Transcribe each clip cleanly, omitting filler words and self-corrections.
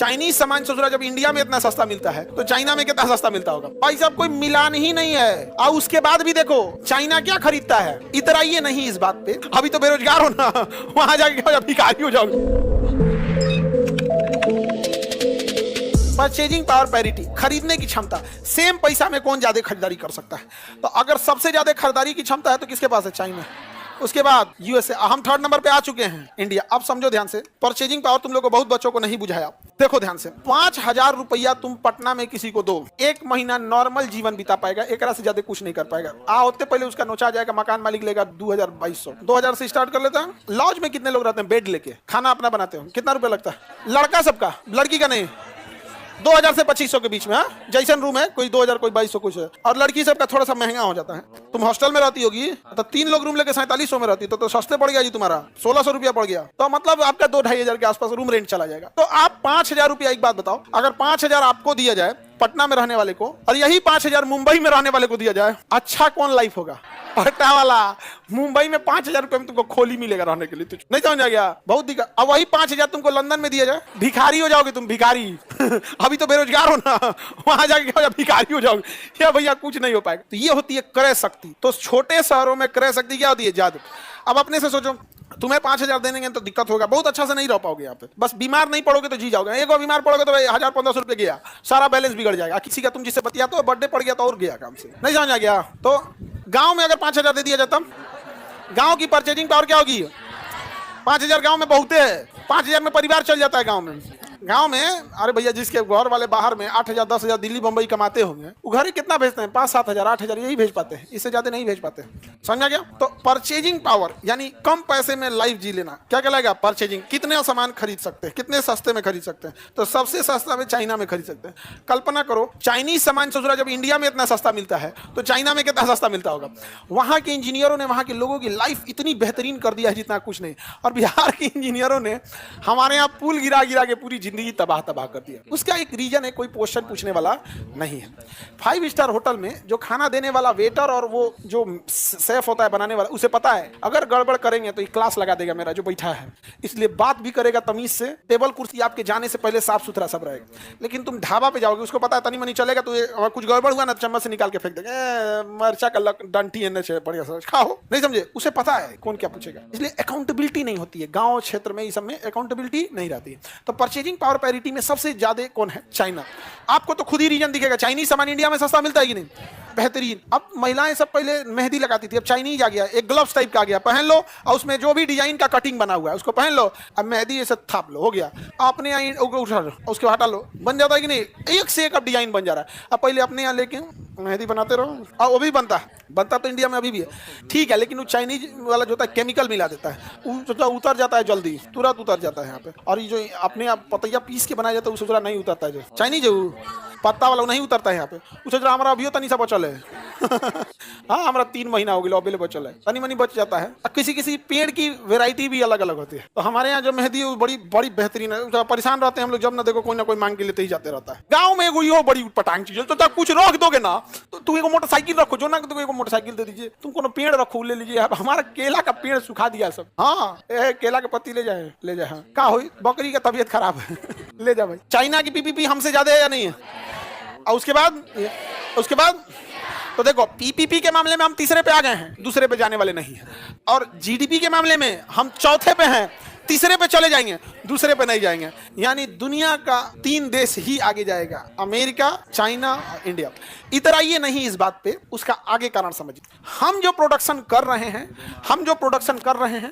Chinese सामान सोच रहा जब इंडिया में इतना सस्ता मिलता है तो चाइना में कितना सस्ता मिलता होगा। भाई साहब कोई मिलान ही नहीं है। और उसके बाद भी देखो चाइना क्या खरीदता है, इतराइए नहीं इस बात पे। अभी तो बेरोजगार हो ना, वहां जाके भिखारी हो जाओगे। परचेजिंग पावर पैरिटी, खरीदने की क्षमता, सेम पैसा में कौन ज्यादा खरीदारी कर सकता है। तो अगर सबसे ज्यादा खरीदारी की क्षमता है तो किसके पास है, चाइना। उसके बाद यूएसए, हम थर्ड नंबर पे आ चुके हैं, इंडिया। अब समझो ध्यान से, परचेजिंग पावर तुम लोग को बहुत बच्चों को नहीं बुझाया। देखो ध्यान से, 5,000 रुपया तुम पटना में किसी को दो, 1 महीना नॉर्मल जीवन बिता पाएगा, एक से ज्यादा कुछ नहीं कर पाएगा। होते पहले उसका नोचा जाएगा, मकान मालिक लेगा 2,200, 2,000 से स्टार्ट कर लेता है। लॉज में कितने लोग रहते हैं, बेड लेके खाना अपना बनाते हो, कितना रुपया लगता है, लड़का सबका, लड़की का नहीं, 2,000 से 2,500 के बीच में। जैसन रूम है, कोई 2,000 कोई 2,200 कुछ है। और लड़की सबका थोड़ा सा महंगा हो जाता है। तुम हॉस्टल में रहती होगी तो 3 लोग रूम लेके 4700 में रहती, तो सस्ते पड़ गया जी, तुम्हारा 1,600 रुपया पड़ गया। तो मतलब आपका 2-2,500 के आसपास रूम रेंट चला जाएगा। तो आप 5,000 रुपया, एक बात बताओ, अगर 5,000 आपको दिया जाए पटना में रहने वाले को, और यही 5,000 मुंबई में रहने वाले को दिया जाए, अच्छा कौन लाइफ होगा। पटना वाला मुंबई में 5,000 रुपए में तुमको खोली मिलेगा रहने के लिए, तो नहीं समझ आ गया, बहुत दिक्कत। अब वही 5,000 तुमको लंदन में दिया जाए, भिखारी हो जाओगे तुम, भिखारी। अभी तो बेरोजगार हो ना, वहां जाके भिखारी हो जाओगे, या भैया कुछ नहीं हो पाएगा। तो ये होती है क्रय शक्ति। तो छोटे शहरों में क्रय शक्ति क्या होती है, जादू। अब अपने से सोचो, तुम्हें 5,000 देंगे तो दिक्कत होगा, बहुत अच्छा से नहीं रह पाओगे यहाँ पे। बस बीमार नहीं पड़ोगे तो जी जाओगे, एक बार बीमार पड़ोगे तो 1,000-1,500 रुपये गया, सारा बैलेंस बिगड़ जाएगा। किसी का तुम जिससे बतिया तो बर्थडे पड़ गया तो और गया काम से, नहीं समझ आ गया। तो गांव में अगर 5,000 दे दिया जाता, गांव की परचेजिंग पावर क्या होगी, 5,000 गांव में बहुत है, 5,000 में परिवार चल जाता है गांव में। गांव में, अरे भैया जिसके घर वाले बाहर में 8,000 10,000 दिल्ली बंबई कमाते होंगे, वो घर ही कितना भेजते हैं, 5-7 हजार 8,000 यही भेज पाते हैं, इससे ज्यादा नहीं भेज पाते। समझा गया। तो परचेजिंग पावर यानी कम पैसे में लाइफ जी लेना, क्या कहलाएगा, परचेजिंग। कितने सामान खरीद सकते हैं, कितने सस्ते में खरीद सकते हैं, तो सबसे सस्ता में चाइना में खरीद सकते हैं। कल्पना करो चाइनीज सामान सोच रहा जब इंडिया में इतना सस्ता मिलता है तो चाइना में कितना सस्ता मिलता होगा। वहां के इंजीनियरों ने वहां के लोगों की लाइफ इतनी बेहतरीन कर दिया है जितना कुछ नहीं। और बिहार के इंजीनियरों ने हमारे यहाँ पुल गिरा गिरा के पूरी जिंदगी तबाह कर दिया। उसका एक रीजन है, कोई क्वेश्चन पूछने वाला नहीं है। 5 स्टार होटल में जो खाना देने वाला वेटर और वो जो शेफ होता है बनाने वाला, उसे पता है अगर गड़बड़ करेंगे तो क्लास लगा देगा मेरा जो बैठा है, इसलिए बात भी करेगा तमीज से। टेबल कुर्सी आपके जाने से पहले साफ सुथरा सब रहेगा। लेकिन तुम ढाबा पे जाओगे, उसको पता है तनी मनी चलेगा, तो कुछ गड़बड़ हुआ ना चम्मच से निकाल के फेंक देगा, मरचा का डंठी है बढ़िया सा खाओ, नहीं समझे, उसे पता है कौन क्या पूछेगा। इसलिए अकाउंटेबिलिटी नहीं होती है गांव क्षेत्र में, इस सब में अकाउंटेबिलिटी नहीं रहती है। तो परचेजिंग पावर पैरिटी में सबसे ज्यादा कौन है, चाइना। आपको तो खुद ही रीजन दिखेगा, चाइनीज सामान इंडिया में सस्ता मिलता है कि नहीं, बेहतरीन। अब महिलाएं सब पहले मेहंदी लगाती थी, अब चाइनीज आ गया, एक ग्लव्स टाइप का आ गया, पहन लो और उसमें जो भी डिजाइन का कटिंग बना हुआ है उसको पहन लो, अब मेहंदी ऐसे थाप लो, हो गया। अपने यहाँ उठा लो, उसके हटा लो, बन जाता है कि नहीं, एक से एक अब डिजाइन बन जा रहा है। अब पहले अपने यहाँ लेके मेहंदी बनाते रहो, और वो भी बनता तो इंडिया में अभी भी है, ठीक है, लेकिन वो चाइनीज वाला जो होता है केमिकल मिला देता है, उतर जाता है जल्दी, तुरंत उतर जाता है यहाँ पे। और ये जो अपने आप पतैया पीस के बनाया जाता है उससे नहीं उतरता है, जो चाइनीज है वो पत्ता वाला नहीं उतरता है यहाँ पे। उसे जरा हमारा अभी तनी सा बचल है। हाँ, हमारा 3 महीना हो गया अभी बचल है, तनी मनी बच जाता है। किसी किसी पेड़ की वेराइटी भी अलग अलग होती है। तो हमारे यहाँ जो मेहंदी है वो बड़ी बड़ी बेहतरीन है। परेशान रहते हैं हम लोग, जब ना देखो कोई ना कोई मांग के लेते ही जाते रहता है। गाँव में एगो बड़ी पटांग चीज है, तो कुछ रख दोगे ना, तो तुम एगो मोटरसाइकिल रखो, जो ना तुम एगो मोटरसाइकिल दे दीजिए, तुम कोनो पेड़ रखो ले लीजिए। हमारा केला का पेड़ सुखा दिया सब, हाँ केला के पत्ती ले जाए, हाँ का हुई, बकरी का तबीयत खराब है, ले जा भाई। चाइना की पीपीपी हमसे ज्यादा है या नहीं है। और उसके बाद तो देखो पीपीपी के मामले में हम तीसरे पे आ गए हैं, दूसरे पे जाने वाले नहीं हैं। और जीडीपी के मामले में हम चौथे पे हैं, तीसरे पे चले जाएंगे, दूसरे पे नहीं जाएंगे। यानी दुनिया का 3 देश ही आगे जाएगा, अमेरिका, चाइना और इंडिया। इतराइए नहीं इस बात पे, उसका आगे कारण समझिए। हम जो प्रोडक्शन कर रहे हैं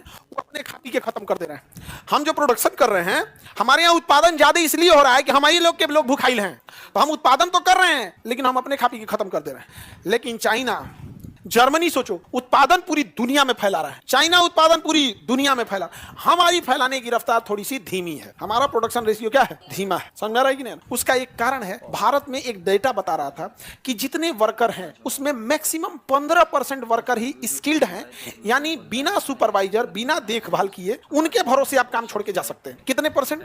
वो अपने खा पी के खत्म कर दे रहे हैं। हम जो प्रोडक्शन कर रहे हैं, हमारे यहाँ उत्पादन ज्यादा इसलिए हो रहा है कि हमारे लोग भूखाइल हैं। तो हम उत्पादन तो कर रहे हैं लेकिन हम अपने खा पी के खत्म कर दे रहे हैं। लेकिन चाइना, जर्मनी सोचो, उत्पादन पूरी दुनिया में फैला रहा है, चाइना उत्पादन पूरी दुनिया में फैला। हमारी फैलाने की रफ्तार थोड़ी सी धीमी है, हमारा प्रोडक्शन रेशियो क्या है, धीमा है। समझ रहा है कि नहीं। उसका एक कारण है, भारत में एक डेटा बता रहा था कि जितने वर्कर हैं उसमें मैक्सिमम 15% वर्कर ही स्किल्ड हैं, यानी बिना सुपरवाइजर, बिना देखभाल किए उनके भरोसे आप काम छोड़ के जा सकते हैं। कितने परसेंट,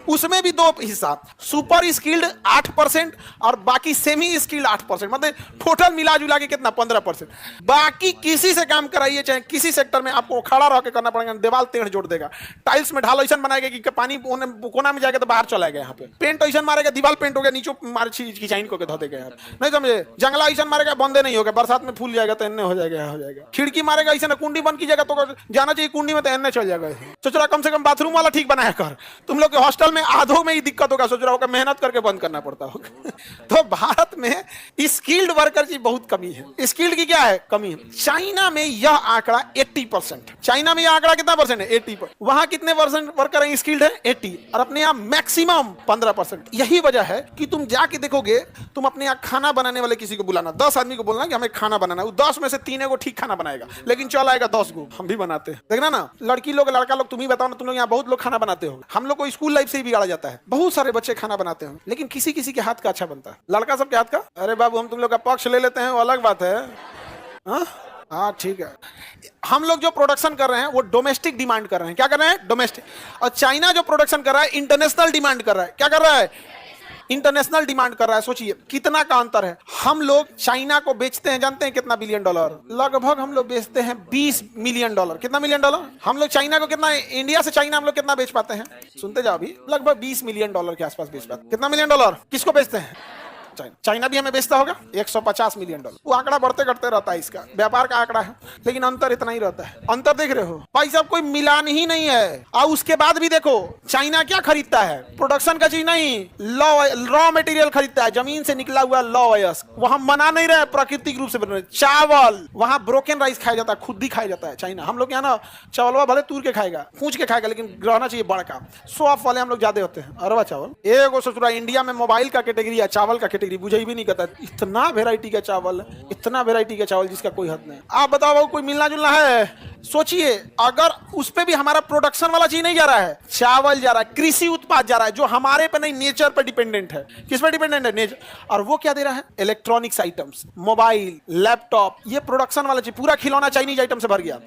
उसमें भी दो हिस्सा, सुपर स्किल्ड 8% और बाकी सेमी स्किल्ड 8%, मतलब टोटल मिला जुला के कितना 15%। बाकी किसी से काम कराइए, चाहे किसी सेक्टर में, आपको खड़ा रह के करना पड़ेगा, दीवार टेढ़ जोड़ देगा, टाइल्स में ढाल ऐसा बनाएगा कि पानी कोना में जाएगा तो बाहर चला गया, यहाँ पे पेंट ऐसा मारेगा दीवार पेंट हो गया, नीचे मार खिंचाइन को धो देगा यार, नहीं समझे, जंगला ऐसा मारेगा बंदे नहीं होगा, बरसात में फूल जाएगा तो एन्ने हो जाएगा, हो जाएगा, खिड़की मारेगा ऐसा ना कुंडी बंद कीजिएगा तो जाना चाहिए कुंडी में तो एन्ने चल जाएगा। सोच रहा कम से कम बाथरूम वाला ठीक बनाया कर, तुम लोग के हॉस्टल में आधों में ही दिक्कत होगा, सोच रहा होगा मेहनत करके बंद करना पड़ता होगा। तो भारत में स्किल्ड वर्कर की बहुत कमी है, स्किल्ड की क्या है कमी है। चाइना में यह आंकड़ा 80%, चाइना में यह आंकड़ा कितना परसेंट है 80%, वहां कितने परसेंट वर्कर हैं स्किल्ड है 80, और अपने यहाँ मैक्सिमम 15%। यही वजह है कि तुम जाके देखोगे, तुम अपने यहाँ खाना बनाने वाले किसी को बुलाना, 10 आदमी को बोलना कि हमें खाना बनाना, 10 में से 3 को ठीक खाना बनाएगा, लेकिन चल आएगा 10 को हम भी बनाते हैं। देखना ना, लड़की लोग लड़का लोग, तुम ही बताओ ना, तुम लोग यहाँ बहुत लोग खाना बनाते हो, हम लोग को स्कूल लाइफ से ही बिगाड़ा जाता है, बहुत सारे बच्चे खाना बनाते हैं, लेकिन किसी किसी के हाथ का अच्छा बनता है, लड़का सबके हाथ का, अरे बाबू हम तुम लोग का पक्ष ले लेते हैं वो अलग बात है, हाँ ठीक है। हम लोग जो प्रोडक्शन कर रहे हैं वो डोमेस्टिक डिमांड कर रहे हैं, क्या कर रहे हैं डोमेस्टिक, और चाइना जो प्रोडक्शन कर रहा है इंटरनेशनल डिमांड कर रहा है, क्या कर रहा है इंटरनेशनल डिमांड कर रहा है। सोचिए कितना का अंतर है। हम लोग चाइना को बेचते हैं, जानते हैं कितना बिलियन डॉलर, लगभग हम लोग बेचते हैं 20 मिलियन डॉलर। कितना मिलियन डॉलर हम लोग चाइना को, कितना इंडिया से चाइना हम लोग कितना बेच पाते हैं, सुनते जाओ अभी, लगभग 20 मिलियन डॉलर के आसपास बेच पाते हैं। कितना मिलियन डॉलर किसको बेचते हैं, चाइना भी हमें बेचता होगा 150 मिलियन डॉलर। वो आंकड़ा बढ़ते घटते रहता है, इसका व्यापार का आंकड़ा है, लेकिन अंतर इतना ही रहता है। अंतर देख रहे हो भाई साहब, कोई मिलान ही नहीं है। और उसके बाद भी देखो चाइना क्या खरीदता है, प्रोडक्शन का चीज नहीं, रॉ मटेरियल खरीदता है, जमीन से निकला हुआ लॉ वयस्क, वहां मना नहीं रहे, प्राकृतिक रूप से बन रहे। चावल वहां ब्रोकन राइस खाया जाता है, खुद ही खाया जाता है चाइना। हम लोग यहाँ ना चावलवा भले तूर के खाएगा, पूछ के खाएगा, लेकिन रहना चाहिए बड़का, सो ऑफ वाले हम लोग ज्यादा होते हैं। अरवा चावल एगो सोच रहा, इंडिया में मोबाइल का कैटेगरी है, चावल का कैटेगरी बुझे भी नहीं करता, इतना वेराइटी का चावल, इतना वेराइटी का चावल जिसका कोई हद नहीं। आप बताओ कोई मिलना जुलना है? सोचिए अगर उस पे भी हमारा प्रोडक्शन वाला चीज नहीं जा रहा है, चावल जा रहा है, कृषि उत्पाद जा रहा है, जो हमारे पे नहीं नेचर पे डिपेंडेंट है। किस पे डिपेंडेंट है? नेचर। और वो क्या दे रहा है? इलेक्ट्रॉनिक्स आइटम्स, मोबाइल, लैपटॉप, ये प्रोडक्शन वाला चीज। पूरा खिलौना चाइनीज आइटम से भर गया,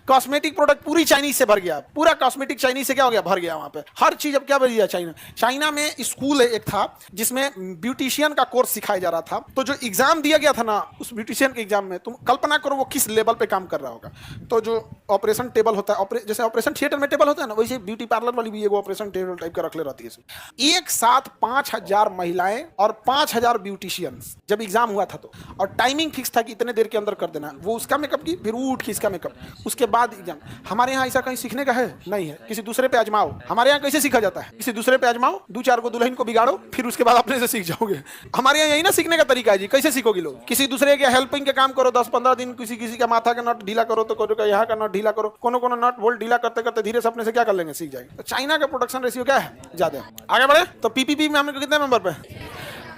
कॉस्मेटिक प्रोडक्ट पूरी चाइनीज से भर गया, पूरा कॉस्मेटिक चाइनीज से क्या हो गया, भर गया। वहां पे हर चीज अब क्या भर गया चाइना। चाइना में स्कूल एक था जिसमें ब्यूटिशियन का कोर्स सिखाया जा रहा था, तो जो एग्जाम दिया गया था ना, उस ब्यूटिशियन के एग्जाम में तुम कल्पना करो वो किस लेवल पे काम कर रहा होगा। तो जो ऑपरेशन टेबल होता है, जैसे ऑपरेशन थिएटर में टेबल होता है ना, वैसे ब्यूटी पार्लर वाली भी एगो ऑपरेशन टेबल टाइप का रखले रहती है। एक साथ 5000 महिलाएं और 5000 ब्यूटिशियंस जब एग्जाम हुआ था, तो और टाइमिंग फिक्स था कि इतने देर के अंदर कर देना। वो उसका मेकअप की, फिर उठ के इसका मेकअप, उसके बाद एग्जाम। हमारे यहाँ ऐसा कहीं सीखने का है नहीं है, किसी दूसरे पे आजमाओ। हमारे यहाँ कैसे सीखा जाता है? किसी दूसरे पे आजमाओ, 2-4 को दुल्हन को बिगाड़ो, फिर उसके बाद अपने से सीख जाओगे। हमारे यहाँ यही ना सीखने का तरीका है जी। कैसे सीखोगे लोग? किसी दूसरे के हेल्पिंग के काम करो, 10-15 दिन किसी का माथा का नट ढीला करो, तो कोनो का यहाँ का नट ढीला करो, कोनो नट बोल्ट ढीला करते करते धीरे से अपने से क्या कर लेंगे, सीख जाएंगे। तो चाइना का प्रोडक्शन रेशियो क्या है? ज्यादा। आगे बढ़े तो पीपीपी में हमने कितने नंबर पे?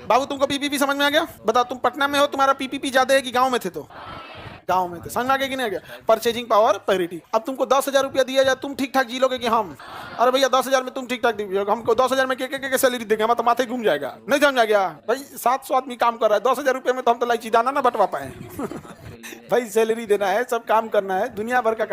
बाबू तुमको पीपीपी समझ में आ गया? बताओ, तुम पटना में हो, तुम्हारा पीपीपी ज्यादा है कि गाँव में थे? तो गांव में थे। समझ में आ गया कि नहीं आ गया? Purchasing power parity. अब तुमको 10,000 रुपया दिया जाए, तुम ठीक ठाक जी लोगे कि हम? अरे भैया 10,000 में तुम ठीक ठाक दीजिए, हमको 10,000 में के सैलरी देंगे, हम तो माथे घूम जाएगा। नहीं समझ आ गया भाई? 700 आदमी काम कर रहा है, 10,000 रुपये में तो हम तो लाइची दाना ना बटवा पाए। भाई सैलरी देना है, सब काम करना है, दुनिया भर का काम।